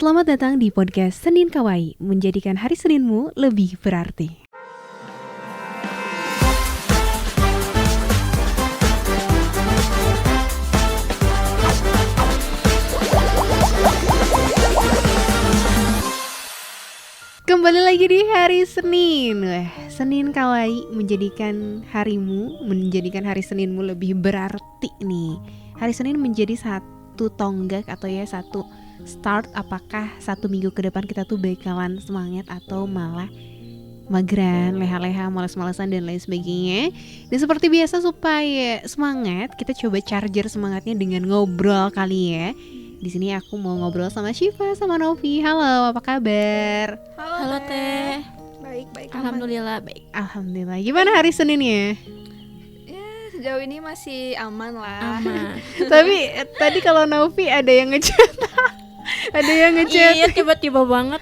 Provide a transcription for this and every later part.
Selamat datang di podcast Senin Kawaii, menjadikan hari Seninmu lebih berarti. Kembali lagi di hari Senin. Senin Kawaii menjadikan harimu, menjadikan hari Seninmu lebih berarti nih. Hari Senin menjadi satu tonggak atau ya satu start, apakah satu minggu ke depan kita tuh bakalan semangat atau malah mageran, leha-leha, malas-malasan dan lain sebagainya. Dan seperti biasa supaya semangat, kita coba charger semangatnya dengan ngobrol kali ya. Di sini aku mau ngobrol sama Syifa sama Novi. Halo, apa kabar? Halo Teh. Baik. Alhamdulillah baik. Alhamdulillah. Gimana hari Seninnya? Ya, sejauh ini masih aman lah. Aman. Tapi tadi kalau Novi ada yang ngechat. Ada yang ngechat. Iya, tiba-tiba banget.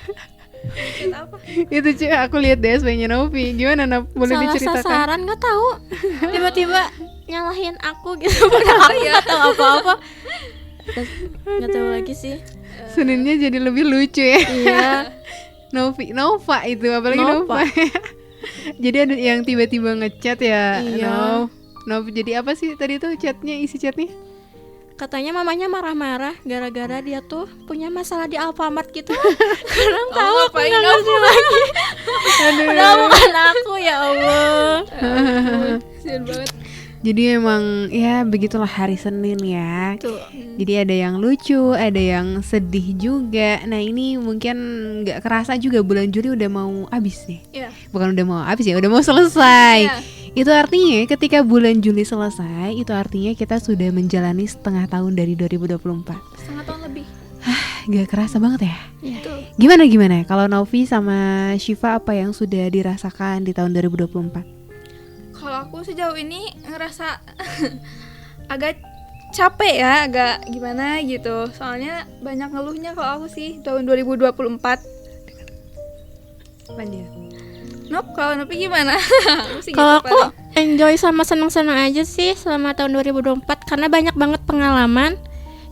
Ngechat apa? Itu cuy, aku lihat DSP-nya Novi. Gimana Nov? Boleh Salah diceritakan? sasaran nggak tahu. Tiba-tiba nyalahin aku gitu. Padahal aku nggak tahu apa-apa. Nggak tahu lagi sih. Seninnya jadi lebih lucu ya. Iya. Nova itu, apalagi Nova. Jadi ada yang tiba-tiba ngechat ya. Iya. Nov, jadi apa sih tadi tuh chatnya, isi chatnya? Katanya mamanya marah-marah gara-gara dia tuh punya masalah di Alfamart gitu. Kurang tahu aku nggak ngerti lagi. Padahal bukan aku, ya Allah. Kasian banget. Jadi emang ya begitulah hari Senin ya. Tuh. Jadi ada yang lucu, ada yang sedih juga. Nah ini mungkin gak kerasa juga bulan Juli udah mau habis nih. Iya. Bukan udah mau habis ya, udah mau selesai. Iya. Itu artinya ketika bulan Juli selesai, itu artinya kita sudah menjalani setengah tahun dari 2024. Setengah tahun lebih. Gak kerasa banget ya. Betul. Gimana? Kalau Novi sama Syifa apa yang sudah dirasakan di tahun 2024? Kalau aku sejauh ini ngerasa agak capek ya, agak gimana gitu. Soalnya banyak ngeluhnya kalau aku sih tahun 2024. Lanjut. Kalau Nopi gimana? Kalau aku enjoy sama senang-senang aja sih selama tahun 2024 karena banyak banget pengalaman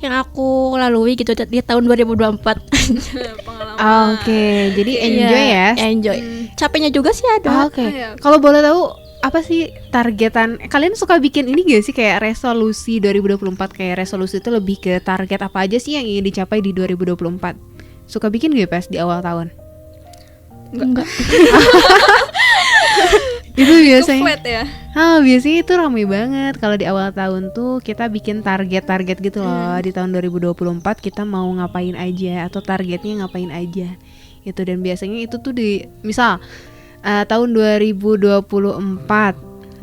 yang aku lalui gitu di tahun 2024. pengalaman. Oke, jadi enjoy ya. Enjoy. Capeknya juga sih ada. Oke. Iya. Kalau boleh tahu apa sih targetan? Kalian suka bikin ini gak sih kayak resolusi 2024? Kayak resolusi itu lebih ke target apa aja sih yang ingin dicapai di 2024? Suka bikin gak pas di awal tahun? Enggak. Itu biasanya. Flat ya. Biasanya itu ramai banget kalau di awal tahun tuh kita bikin target-target gitu loh. Di tahun 2024 kita mau ngapain aja atau targetnya ngapain aja. Itu dan biasanya itu tuh di misal tahun 2024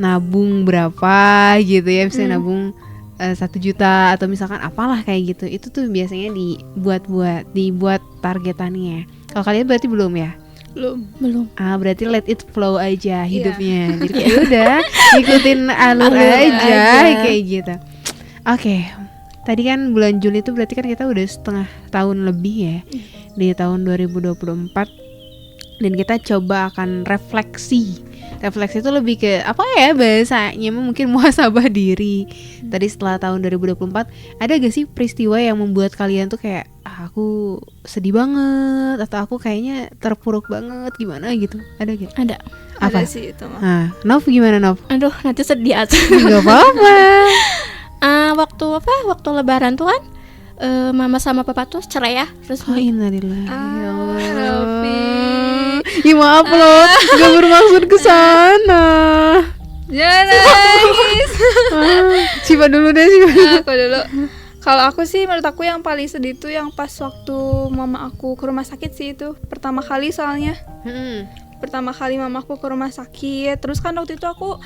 nabung berapa gitu ya, misalnya nabung 1 juta atau misalkan apalah kayak gitu. Itu tuh biasanya dibuat targetannya. Kalau kalian berarti belum ya? Belum. Berarti let it flow aja hidupnya. Jadi kayak udah ikutin alur aja kayak gitu. Oke. Tadi kan bulan Juli itu berarti kan kita udah setengah tahun lebih ya di tahun 2024. Dan kita coba akan refleksi itu lebih ke apa ya bahasanya, mungkin muhasabah diri. Tadi setelah tahun 2024 ada gak sih peristiwa yang membuat kalian tuh kayak aku sedih banget atau aku kayaknya terpuruk banget gimana gitu, ada gak? Ada. Apa? Ada sih itu mah. Nah, Nov gimana Nov? Aduh, nanti sedih aja. Gak apa-apa. Waktu lebaran tuh kan mama sama papa tuh cerai ya. Terus Innalillahi. Ya Novi. Ya maaf loh, gak bermaksud ke sana. Jangan nangis. Syifa dulu deh, Syifa. Aku dulu. Kalau aku sih menurut aku yang paling sedih tuh yang pas waktu mama aku ke rumah sakit sih itu. Pertama kali soalnya. Pertama kali mama aku ke rumah sakit. Terus kan waktu itu aku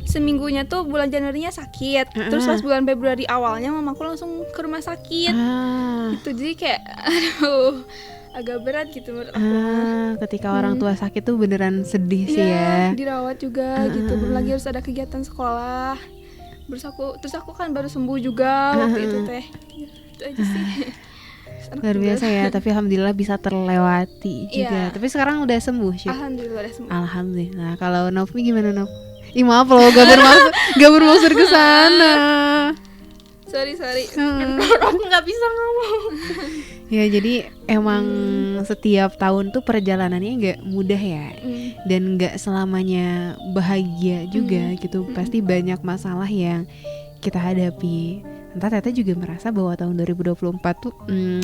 seminggunya tuh bulan Januarinya sakit. Terus pas bulan Februari awalnya mamaku langsung ke rumah sakit. Itu jadi kayak aduh, agak berat gitu menurut aku. Ketika orang tua sakit tuh beneran sedih sih ya. Dirawat juga gitu. Belum lagi harus ada kegiatan sekolah. Terus aku kan baru sembuh juga waktu itu teh. Itu aja sih. Luar biasa ya, tapi alhamdulillah bisa terlewati juga. Tapi sekarang udah sembuh sih. Alhamdulillah udah sembuh. Alhamdulillah. Kalau Novi gimana Nov? Maaf loh, gak bermaksud ke sana. Sorry. Aku nggak bisa ngomong. Ya jadi emang setiap tahun tuh perjalanannya nggak mudah ya, dan nggak selamanya bahagia juga gitu. Pasti banyak masalah yang kita hadapi. Entah Tete juga merasa bahwa tahun 2024 tuh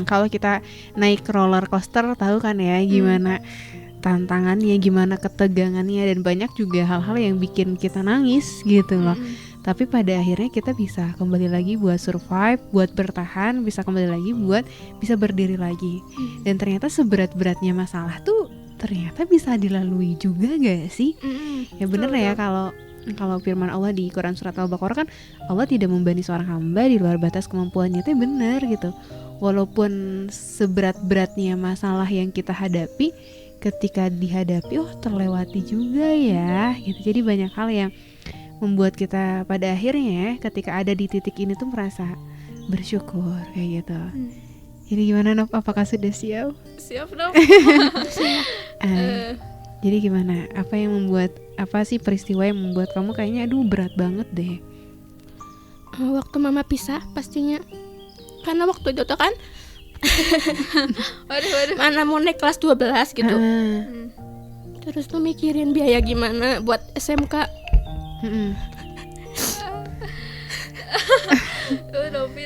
kalau kita naik roller coaster tahu kan ya gimana tantangannya, gimana ketegangannya, dan banyak juga hal-hal yang bikin kita nangis gitu loh. Tapi pada akhirnya kita bisa kembali lagi buat survive, buat bertahan, bisa kembali lagi buat bisa berdiri lagi. Dan ternyata seberat-beratnya masalah tuh ternyata bisa dilalui juga gak sih? Ya bener ya, kalau firman Allah di Quran surat Al-Baqarah kan, Allah tidak membebani seorang hamba di luar batas kemampuannya. Itu bener gitu. Walaupun seberat-beratnya masalah yang kita hadapi, ketika dihadapi terlewati juga ya gitu. Jadi banyak hal yang membuat kita pada akhirnya ketika ada di titik ini tuh merasa bersyukur kayak gitu. Jadi gimana Nov? Apakah sudah siap? Siap dong. Jadi gimana? Apa yang membuat, apa sih peristiwa yang membuat kamu kayaknya aduh berat banget deh? Waktu mama pisah pastinya. Karena waktu itu tuh kan Waduh. mana mau naik kelas 12 gitu. Terus tuh mikirin biaya gimana buat SMK. Nopi,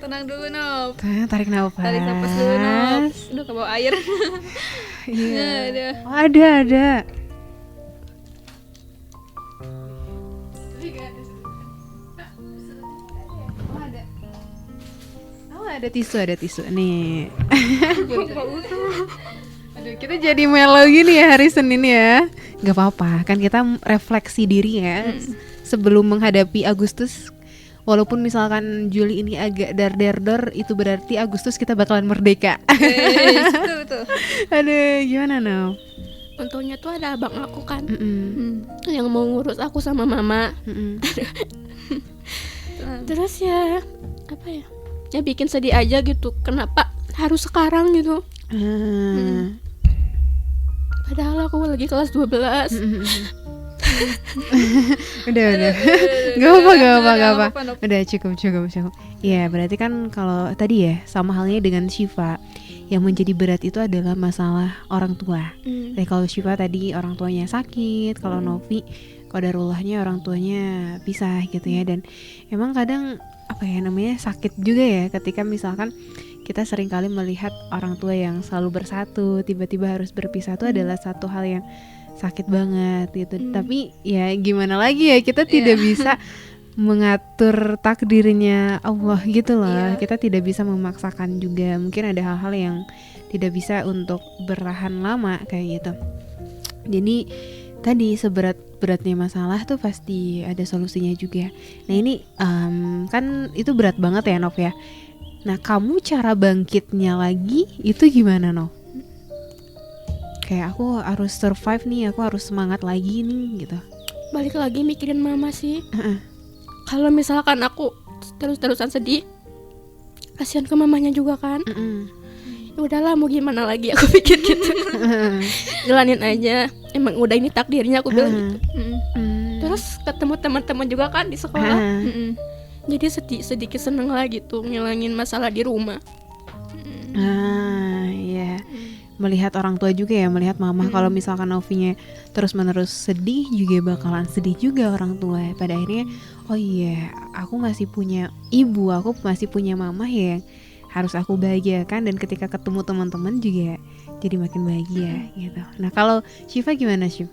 tenang dulu Nop. Tarik nafas. Tarik nafas dulu Nop. Udah kebawa air. Iya. Ada. Ada tisu nih. Aduh, kita jadi melo gini ya hari Senin ya. Gak apa-apa, kan kita refleksi diri ya sebelum menghadapi Agustus. Walaupun misalkan Juli ini agak dar, itu berarti Agustus kita bakalan merdeka. Betul. Aduh, gimana Nov? Untungnya tuh ada abang aku kan, yang mau ngurus aku sama mama. Terus ya apa ya? Ya bikin sedih aja gitu. Kenapa harus sekarang gitu? Padahal aku lagi kelas 12. Udah. Gak apa. Udah cukup. Ya berarti kan kalau tadi ya sama halnya dengan Syifa, yang menjadi berat itu adalah masalah orang tua. Jadi kalau Syifa tadi orang tuanya sakit, kalau Novi qadarullahnya orang tuanya pisah gitu ya. Dan emang kadang apa ya namanya sakit juga ya ketika misalkan kita sering kali melihat orang tua yang selalu bersatu tiba-tiba harus berpisah. Itu adalah satu hal yang sakit banget gitu. Tapi ya gimana lagi ya, kita tidak bisa mengatur takdirnya Allah gitu loh. Kita tidak bisa memaksakan juga. Mungkin ada hal-hal yang tidak bisa untuk bertahan lama kayak gitu. Jadi tadi seberat-beratnya masalah tuh pasti ada solusinya juga. Nah ini kan itu berat banget ya Nov ya. Nah kamu cara bangkitnya lagi itu gimana Nov? Kayak aku harus survive nih, aku harus semangat lagi nih gitu. Balik lagi mikirin mama sih. Kalau misalkan aku terus-terusan sedih, kasihan ke mamanya juga kan. Ya udahlah mau gimana lagi, aku pikir gitu. Jalanin aja, emang udah ini takdirnya, aku bilang gitu. Terus ketemu teman-teman juga kan di sekolah. Jadi sedikit seneng lah gitu ngilangin masalah di rumah. Iya. Melihat orang tua juga ya, melihat mama. Kalau misalkan Novinya terus-menerus sedih, juga bakalan sedih juga orang tua. Pada akhirnya, oh iya, aku masih punya ibu, aku masih punya mama yang harus aku bahagiakan. Dan ketika ketemu teman-teman juga jadi makin bahagia gitu. Nah kalau Syifa gimana Syif?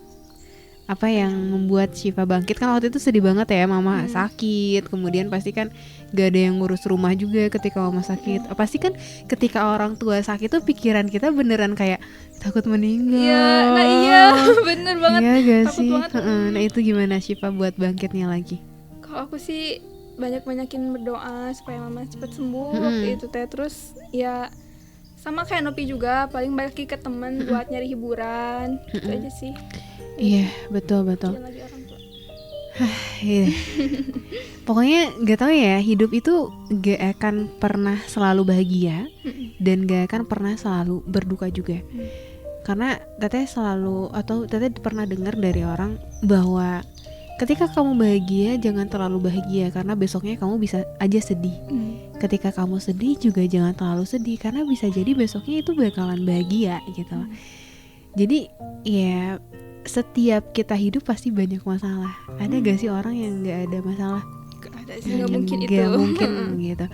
Apa yang membuat Syifa bangkit? Kan waktu itu sedih banget ya, mama sakit. Kemudian pasti kan gak ada yang ngurus rumah juga ketika mama sakit. Pasti kan ketika orang tua sakit tuh pikiran kita beneran kayak takut meninggal. Iya, bener banget. Iya gak takut sih? Banget. Nah itu gimana Syifa buat bangkitnya lagi? Kalau aku sih banyakin berdoa supaya mama cepat sembuh waktu itu teh. Terus ya sama kayak Nopi juga, paling balik lagi ke temen buat nyari hiburan. Itu aja sih. Iya betul. Jangan lagi orang tua. Iya. Pokoknya gak tahu ya, hidup itu gak akan pernah selalu bahagia dan gak akan pernah selalu berduka juga. Karena teteh selalu, atau teteh pernah dengar dari orang bahwa ketika kamu bahagia jangan terlalu bahagia karena besoknya kamu bisa aja sedih. Ketika kamu sedih juga jangan terlalu sedih karena bisa jadi besoknya itu bakalan bahagia gitu loh. Jadi ya setiap kita hidup pasti banyak masalah. Ada gak sih orang yang gak ada masalah? Gak ada sih, gak mungkin itu. Gak mungkin gitu.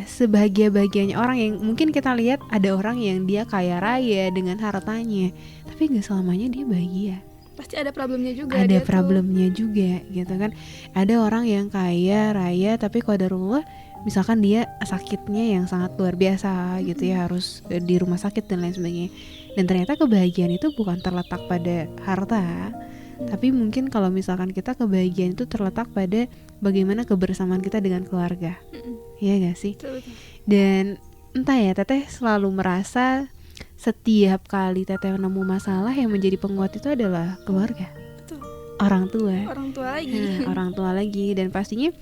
Sebahagia-bahagianya orang yang mungkin kita lihat ada orang yang dia kaya raya dengan hartanya, tapi gak selamanya dia bahagia. Pasti ada problemnya juga. Ada problemnya juga gitu kan. Ada orang yang kaya raya tapi qadarullah misalkan dia sakitnya yang sangat luar biasa gitu ya, harus di rumah sakit dan lain sebagainya. Dan ternyata kebahagiaan itu bukan terletak pada harta, tapi mungkin kalau misalkan kita kebahagiaan itu terletak pada bagaimana kebersamaan kita dengan keluarga. Iya gak sih? Betul. Dan entah ya, Teteh selalu merasa setiap kali Teteh nemu masalah yang menjadi penguat itu adalah keluarga. Betul. Orang tua. Orang tua lagi. Orang tua lagi. Dan pastinya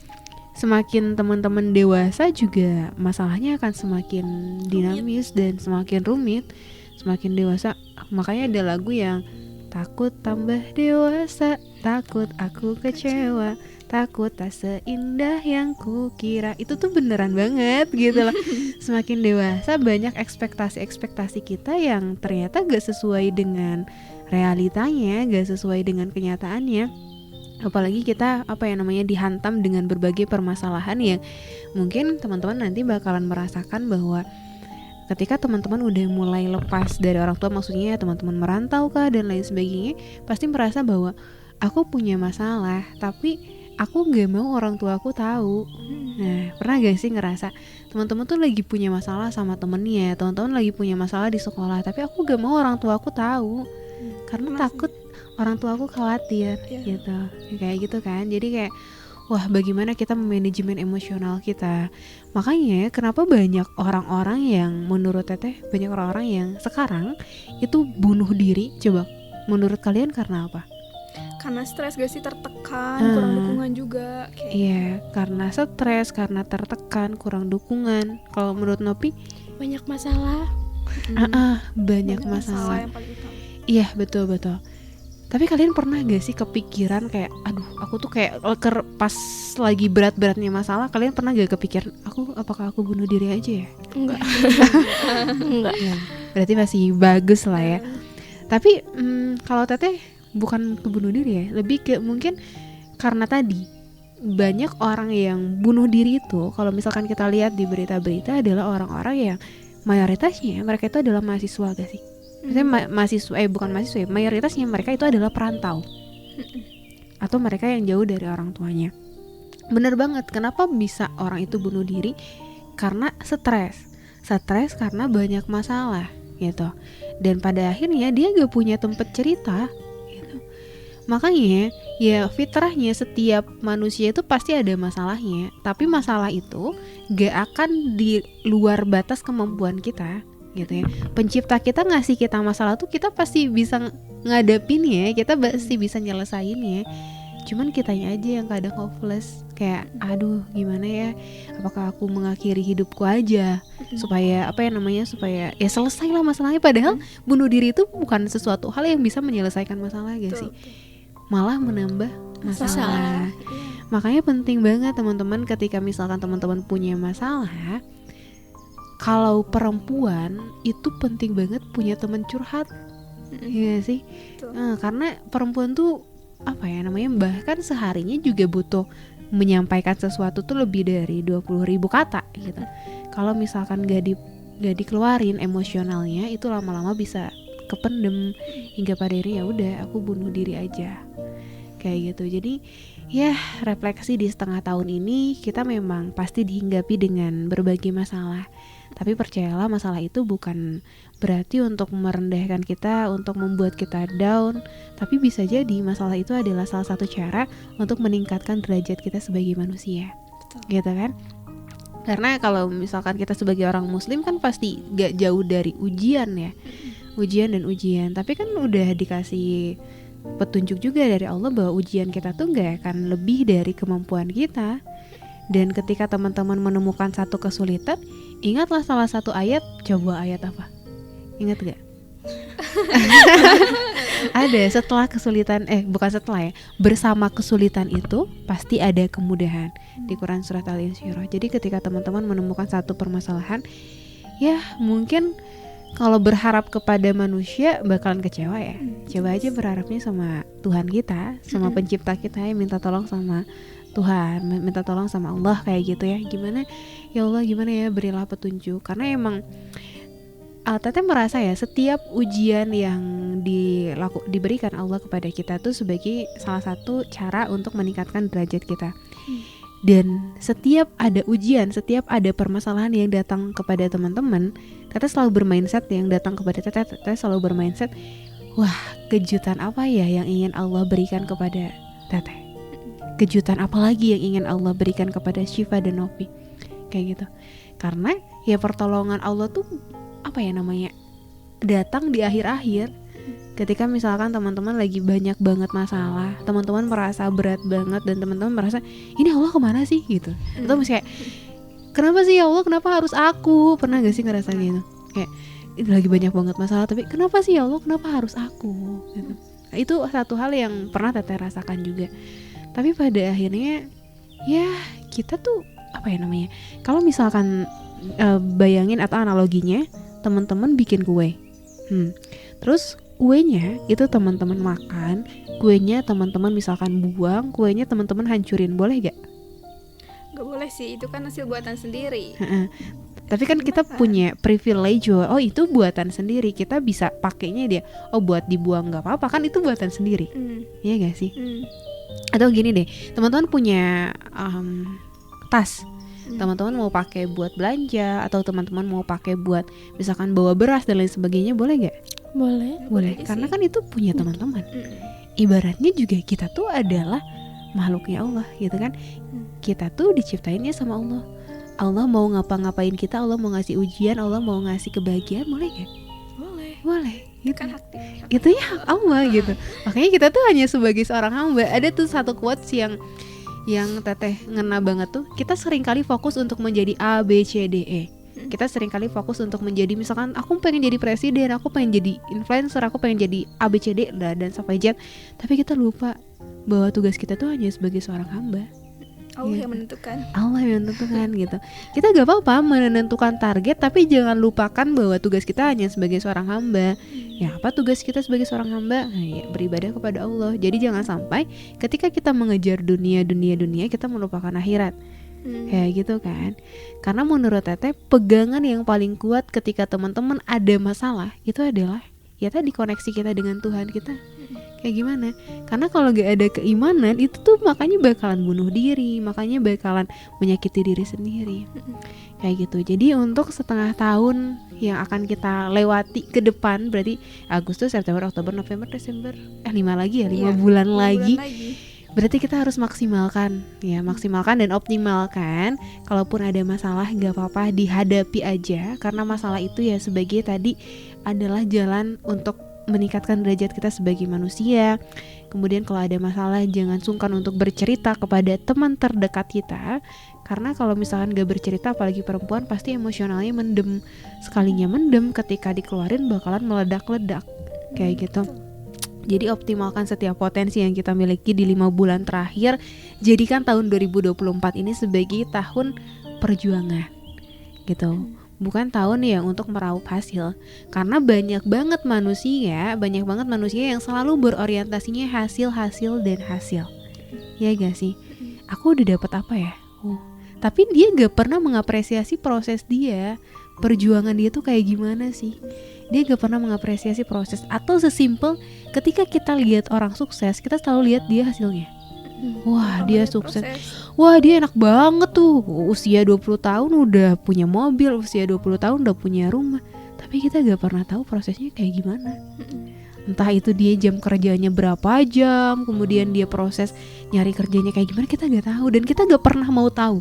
semakin teman-teman dewasa juga masalahnya akan semakin dinamis dan semakin rumit. Semakin dewasa, makanya ada lagu yang takut tambah dewasa, takut aku kecewa, takut tak seindah yang kukira. Itu tuh beneran banget gitu loh. Semakin dewasa banyak ekspektasi kita yang ternyata gak sesuai dengan realitanya, gak sesuai dengan kenyataannya. Apalagi kita dihantam dengan berbagai permasalahan yang mungkin teman-teman nanti bakalan merasakan bahwa ketika teman-teman udah mulai lepas dari orang tua, maksudnya teman-teman merantau kah dan lain sebagainya, pasti merasa bahwa aku punya masalah tapi aku gak mau orang tua aku tahu. Nah, pernah gak sih ngerasa teman-teman tuh lagi punya masalah sama temennya, teman-teman lagi punya masalah di sekolah, tapi aku gak mau orang tua aku tahu karena takut orang tua aku khawatir gitu, kayak gitu kan. Jadi kayak wah, bagaimana kita memanajemen emosional kita. Makanya kenapa banyak orang-orang yang menurut Teteh, banyak orang-orang yang sekarang itu bunuh diri. Coba menurut kalian karena apa? Karena stres gak sih, tertekan, kurang dukungan juga kayak. Iya, karena stres, karena tertekan, kurang dukungan. Kalau menurut Nopi? Banyak masalah. Banyak masalah. Yang paling utama. Iya, betul. Tapi kalian pernah gak sih kepikiran kayak, aduh aku tuh kayak pas lagi berat-beratnya masalah, kalian pernah gak kepikiran, apakah aku bunuh diri aja ya? Enggak. Enggak. Ya, berarti masih bagus lah ya. Tapi kalau Teteh bukan ke bunuh diri ya, lebih ke mungkin karena tadi banyak orang yang bunuh diri itu, kalau misalkan kita lihat di berita-berita adalah orang-orang yang mayoritasnya mereka itu adalah mahasiswa gak sih? Maksudnya mayoritasnya mereka itu adalah perantau atau mereka yang jauh dari orang tuanya. Bener banget, kenapa bisa orang itu bunuh diri? Karena stres karena banyak masalah gitu. Dan pada akhirnya dia gak punya tempat cerita gitu. Makanya ya fitrahnya setiap manusia itu pasti ada masalahnya, tapi masalah itu gak akan di luar batas kemampuan kita gitu ya. Pencipta kita ngasih kita masalah tuh kita pasti bisa ngadepinnya, kita pasti bisa nyelesainnya. Cuman kitanya aja yang kadang hopeless, kayak aduh gimana ya, apakah aku mengakhiri hidupku aja supaya supaya ya selesai lah masalahnya. Padahal bunuh diri itu bukan sesuatu hal yang bisa menyelesaikan masalah gak sih, malah menambah masalah. Makanya penting banget teman-teman, ketika misalkan teman-teman punya masalah, kalau perempuan itu penting banget punya teman curhat, ya sih. Karena perempuan tuh bahkan seharinya juga butuh menyampaikan sesuatu tuh lebih dari 20.000 kata gitu. Kalau misalkan gak dikeluarin emosionalnya, itu lama-lama bisa kependem hingga pada akhirnya ya udah aku bunuh diri aja kayak gitu. Jadi ya refleksi di setengah tahun ini kita memang pasti dihinggapi dengan berbagai masalah. Tapi percayalah, masalah itu bukan berarti untuk merendahkan kita, untuk membuat kita down. Tapi bisa jadi masalah itu adalah salah satu cara untuk meningkatkan derajat kita sebagai manusia. Gitu kan? Karena kalau misalkan kita sebagai orang muslim kan pasti gak jauh dari ujian ya. Ujian dan ujian. Tapi kan udah dikasih petunjuk juga dari Allah bahwa ujian kita tuh gak akan lebih dari kemampuan kita. Dan ketika teman-teman menemukan satu kesulitan, ingatlah salah satu ayat. Coba ayat apa? Ingat gak? Ada setelah kesulitan, bukan setelah ya, bersama kesulitan itu pasti ada kemudahan. Di Quran surat Al-Insyirah. Jadi ketika teman-teman menemukan satu permasalahan, ya mungkin kalau berharap kepada manusia bakalan kecewa ya. Coba aja berharapnya sama Tuhan kita, sama pencipta kita, ya minta tolong sama Tuhan, minta tolong sama Allah kayak gitu ya. Gimana ya Allah, gimana ya, berilah petunjuk. Karena emang Teteh merasa ya setiap ujian yang diberikan Allah kepada kita tuh sebagai salah satu cara untuk meningkatkan derajat kita. Dan setiap ada ujian, setiap ada permasalahan yang datang kepada teman-teman, Teteh selalu bermindset yang datang kepada Teteh selalu bermindset, wah kejutan apa ya yang ingin Allah berikan kepada Teteh? Kejutan apa lagi yang ingin Allah berikan kepada Syifa dan Novi? Kayak gitu. Karena ya pertolongan Allah tuh apa ya namanya, datang di akhir-akhir. Ketika misalkan teman-teman lagi banyak banget masalah, teman-teman merasa berat banget dan teman-teman merasa ini Allah kemana sih gitu. Atau misalnya kenapa sih ya Allah, kenapa harus aku? Pernah gak sih ngerasa gitu? Kayak ini lagi banyak banget masalah tapi kenapa sih ya Allah, kenapa harus aku gitu. Nah, itu satu hal yang pernah Teteh rasakan juga. Tapi pada akhirnya ya kita tuh apa ya namanya, kalau misalkan bayangin atau analoginya, teman-teman bikin kue, terus kuenya itu teman-teman makan, kuenya teman-teman misalkan buang, kuenya teman-teman hancurin, boleh gak? Gak boleh sih, itu kan hasil buatan sendiri. Tapi kan kita punya privilege, oh itu buatan sendiri, kita bisa pakainya dia, oh buat dibuang gak apa-apa, kan itu buatan sendiri. Iya gak sih? Atau gini deh, teman-teman punya tas, teman-teman mau pakai buat belanja atau teman-teman mau pakai buat misalkan bawa beras dan lain sebagainya, boleh gak? Boleh, karena kan itu punya teman-teman. Ibaratnya juga kita tuh adalah makhluknya Allah gitu kan. Kita tuh diciptainnya sama Allah. Allah mau ngapa-ngapain kita, Allah mau ngasih ujian, Allah mau ngasih kebahagiaan, boleh gak? Boleh gitu. Kan hak Itu ya hak Allah gitu. Makanya kita tuh hanya sebagai seorang hamba. Ada tuh satu quotes yang Teteh ngena banget tuh. Kita sering kali fokus untuk menjadi A, B, C, D, E. Kita sering kali fokus untuk menjadi, misalkan aku pengen jadi presiden, aku pengen jadi influencer, aku pengen jadi A, B, C, D dan sampai Z. Tapi kita lupa bahwa tugas kita tuh hanya sebagai seorang hamba. Allah yang menentukan. Allah yang menentukan gitu. Kita gak apa-apa menentukan target, tapi jangan lupakan bahwa tugas kita hanya sebagai seorang hamba. Ya apa tugas kita sebagai seorang hamba? Nah, ya, beribadah kepada Allah. Jadi jangan sampai ketika kita mengejar dunia kita melupakan akhirat. Kayak gitu kan. Karena menurut Teteh, pegangan yang paling kuat ketika teman-teman ada masalah itu adalah ya tadi koneksi kita dengan Tuhan kita. Kayak gimana? Karena kalau gak ada keimanan itu tuh makanya bakalan bunuh diri, makanya bakalan menyakiti diri sendiri. Kayak gitu. Jadi untuk setengah tahun yang akan kita lewati ke depan, berarti Agustus, September, Oktober, November, Desember, 5 lagi ya, 5 bulan lagi. Berarti kita harus maksimalkan dan optimalkan. Kalaupun ada masalah gak apa-apa, dihadapi aja. Karena masalah itu ya sebagai tadi adalah jalan untuk meningkatkan derajat kita sebagai manusia. Kemudian kalau ada masalah jangan sungkan untuk bercerita kepada teman terdekat kita. Karena kalau misalkan gak bercerita, apalagi perempuan, pasti emosionalnya mendem. Sekalinya mendem, ketika dikeluarin bakalan meledak-ledak. Kayak gitu. Jadi optimalkan setiap potensi yang kita miliki di 5 bulan terakhir. Jadikan tahun 2024 ini sebagai tahun perjuangan gitu. Bukan tahun yang untuk meraup hasil. Karena banyak banget manusia yang selalu berorientasinya hasil dan hasil. Ya gak sih? Aku udah dapat apa ya? Tapi dia gak pernah mengapresiasi proses dia. Perjuangan dia tuh kayak gimana sih? Dia gak pernah mengapresiasi proses. Atau sesimpel ketika kita lihat orang sukses, kita selalu lihat dia hasilnya. Wah dia sukses, wah dia enak banget tuh, usia 20 tahun udah punya mobil, usia 20 tahun udah punya rumah. Tapi kita gak pernah tahu prosesnya kayak gimana. Entah itu dia jam kerjanya berapa jam, kemudian dia proses nyari kerjanya kayak gimana, kita gak tahu. Dan kita gak pernah mau tahu.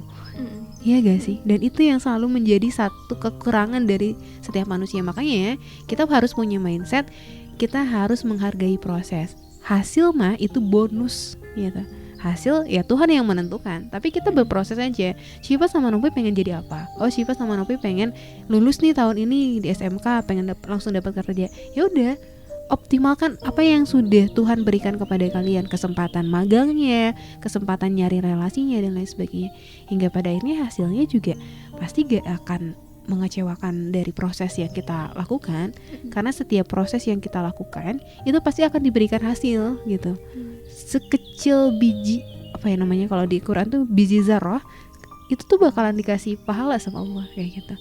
Iya gak sih? Dan itu yang selalu menjadi satu kekurangan dari setiap manusia. Makanya kita harus punya mindset, kita harus menghargai proses. Hasil mah itu bonus gitu. Hasil ya Tuhan yang menentukan, tapi kita berproses aja. Syifa sama Novi pengen jadi apa? Oh Syifa sama Novi pengen lulus nih tahun ini di SMK, pengen langsung dapat kerja. Ya udah, optimalkan apa yang sudah Tuhan berikan kepada kalian, kesempatan magangnya, kesempatan nyari relasinya dan lain sebagainya, hingga pada akhirnya hasilnya juga pasti gak akan mengecewakan dari proses yang kita lakukan, karena setiap proses yang kita lakukan itu pasti akan diberikan hasil gitu. Sekecil biji apa ya namanya kalau di Quran tuh biji zarah, itu tuh bakalan dikasih pahala sama Allah kayak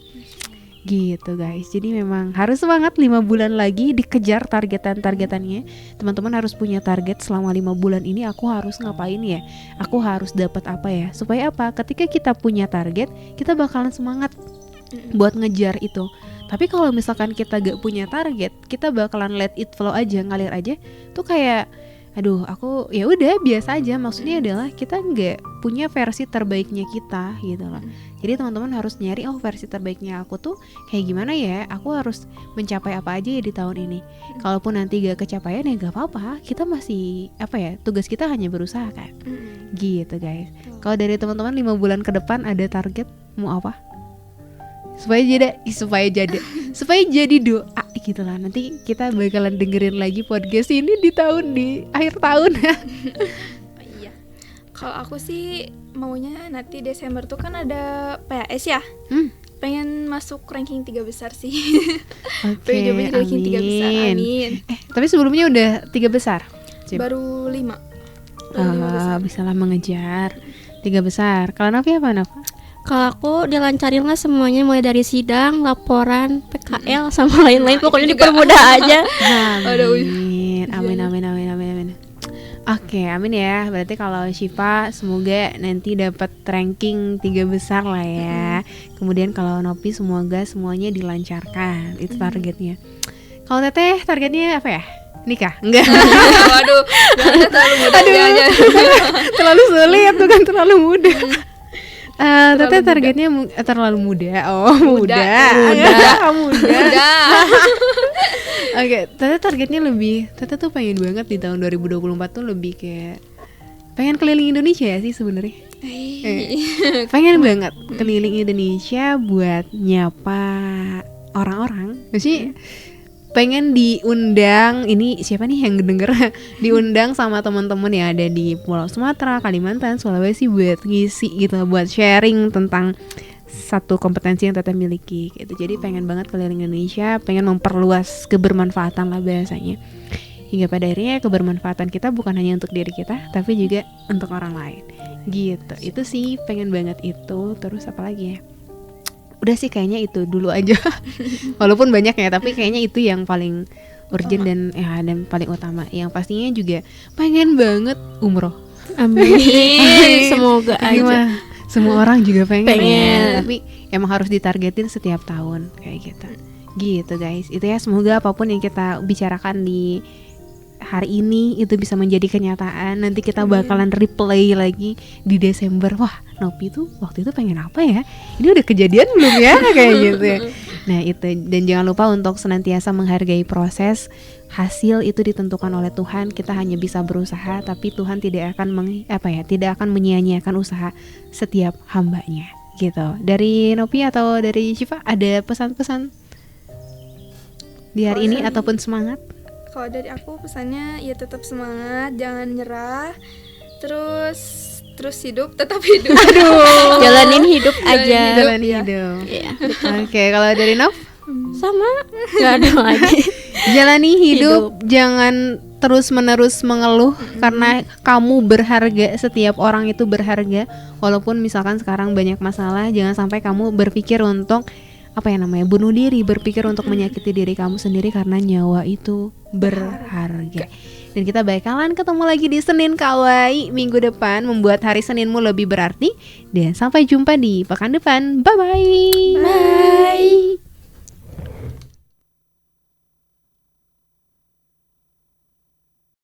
gitu guys. Jadi memang harus semangat, 5 bulan lagi dikejar targetannya. Teman-teman harus punya target selama 5 bulan ini aku harus ngapain ya, aku harus dapat apa ya, supaya apa, ketika kita punya target kita bakalan semangat buat ngejar itu. Tapi kalau misalkan kita gak punya target, kita bakalan let it flow aja, ngalir aja, tuh kayak aduh aku ya udah biasa aja. Maksudnya adalah kita nggak punya versi terbaiknya kita gitu loh. Jadi teman-teman harus nyari, oh versi terbaiknya aku tuh kayak gimana ya, aku harus mencapai apa aja ya di tahun ini. Kalaupun nanti gak kecapaian ya gak apa-apa, kita masih apa ya, tugas kita hanya berusaha kan. Gitu guys. Kalau dari teman-teman 5 bulan ke depan ada target mau apa? Supaya jadi doa gitu lah. Nanti kita bakalan dengerin lagi podcast ini di akhir tahun. Iya. Kalau aku sih maunya nanti Desember tuh kan ada PAS ya. Pengen masuk ranking 3 besar sih. Oke, pengen ranking 3 besar. Amin. Tapi sebelumnya udah 3 besar. Baru 5. Bisa lah mengejar 3 besar. Kalau Novi apa Novi? Kalau aku dilancarin lah semuanya, mulai dari sidang, laporan, PKL sama lain-lain, pokoknya dipermudah aja. Amin. Oke, amin ya. Berarti kalau Syifa semoga nanti dapat ranking 3 besar lah ya. Kemudian kalau Nopi semoga semuanya dilancarkan. Itu targetnya. Kalau Teteh targetnya apa ya? Nikah? Enggak. Waduh, terlalu muda aja. Terlalu sulit tuh kan, terlalu muda. Teteh targetnya terlalu muda. Oh, muda. Oke, Teteh targetnya lebih, Teteh tuh pengen banget di tahun 2024 tuh lebih kayak pengen keliling Indonesia ya sih sebenarnya. Pengen banget keliling Indonesia buat nyapa orang-orang. Maksudnya pengen diundang, ini siapa nih yang denger, diundang sama teman-teman yang ada di Pulau Sumatera, Kalimantan, Sulawesi buat ngisi gitu, buat sharing tentang satu kompetensi yang Teteh miliki gitu. Jadi pengen banget keliling Indonesia, pengen memperluas kebermanfaatan lah bahasanya, hingga pada akhirnya kebermanfaatan kita bukan hanya untuk diri kita tapi juga untuk orang lain gitu. Itu sih pengen banget itu. Terus apa lagi ya, udah sih kayaknya itu dulu aja. Walaupun banyak ya, tapi kayaknya itu yang paling urgent dan paling utama. Yang pastinya juga pengen banget umroh. Amin. Semoga aja. Semua orang juga pengen. Ya, tapi emang harus ditargetin setiap tahun kayak gitu. Gitu guys. Itu ya, semoga apapun yang kita bicarakan di hari ini itu bisa menjadi kenyataan. Nanti kita bakalan replay lagi di Desember. Wah, Nopi tuh waktu itu pengen apa ya? Ini udah kejadian belum ya? Kayak gitu ya. Nah itu, dan jangan lupa untuk senantiasa menghargai proses. Hasil itu ditentukan oleh Tuhan. Kita hanya bisa berusaha, tapi Tuhan tidak akan tidak akan menyia-nyiakan usaha setiap hambanya gitu. Dari Nopi atau dari Syifa ada pesan-pesan di hari ini ataupun semangat? Kalau dari aku pesannya ya tetap semangat, jangan nyerah, terus hidup, tetap hidup. Aduh, jalanin hidup aja. Jalanin hidup. Iya. Oke, kalau dari Nov? Sama, nggak ada lagi. Jalani hidup, jangan terus-menerus mengeluh karena kamu berharga, setiap orang itu berharga. Walaupun misalkan sekarang banyak masalah, jangan sampai kamu berpikir untuk bunuh diri, berpikir untuk menyakiti diri kamu sendiri, karena nyawa itu berharga. Dan kita bakalan ketemu lagi di Senin Kawaii minggu depan, membuat hari Seninmu lebih berarti. Dan sampai jumpa di pekan depan. Bye-bye. Bye.